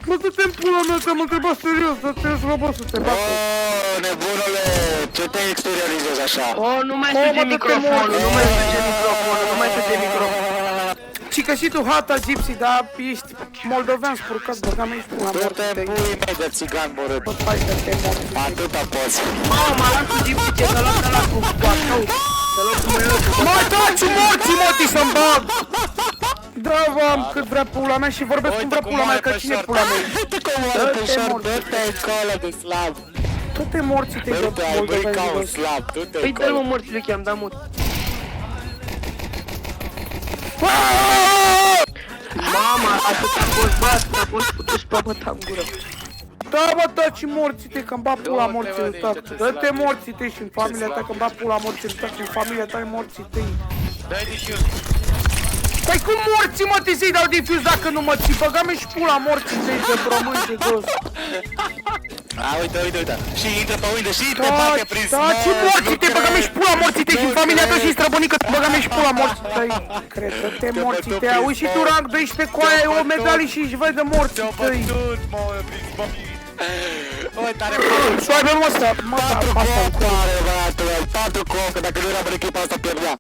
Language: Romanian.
Bă, du-te în pula mea, te-am întrebat serios, dă-te slobă să te bată. Oh, nebunule, ce te exteriorizezi așa? Oh, nu mai suge microfonul, nu mai suge microfonul, nu mai suge microfonul. Și că și tu hata gypsy, dar ești moldovean spurcat, băga mea, ești pula Du-te morții tăi. pui mei de țigan borât. Bă, hai să te morți. Atâta poți. Mamă, m-a luat cu Gypsy, ce să luat ăla cu bașcăut. Să luat cu măiuțul. Mă, dați morții, mătii, să-mi bag! Da, v-am cât vrea pula mea și vorbesc cum vrea pula mea, că cine e pula mea? Uite cum moare pe șor, dă-te acolo de slab. Toate morții tăi de Dă-te, ai murit moldoveni. ca un slab, du-te Păi dă-l mă acolo. morții lui, am dat mut. Mama, atât a fost, bă, atât a fost putu și pe băta în gură. Da, bă, dați morții tăi, că-mi bat pula morții lui tău. Dă-te morții tăi și în familia ta, că-mi bat pula morții lui tău și în familia ta e morții tăi. Dai diffuse. Păi cum morții, mă, să-i dau diffuz dacă nu mă ții? Băga-mi și pula morții tăi de brămâni de gos. A, uite, uite, uite. Și intră pe uite și te Da, bate prin da, ce morții tăi, băga-mi și pula morții tăi și în familia ta și străbunică, băga-mi și pula morții tăi. Cred că te morții tăi, auzi și tu rang 12 coaie, o medalii și își vede morții Te-au tăi. bătut, mă, prin spate. Băi, tare Să aibă mă ăsta, mă, patru asta. cop are, băiatul, 4 cop, că dacă nu era în echipa asta pierdea.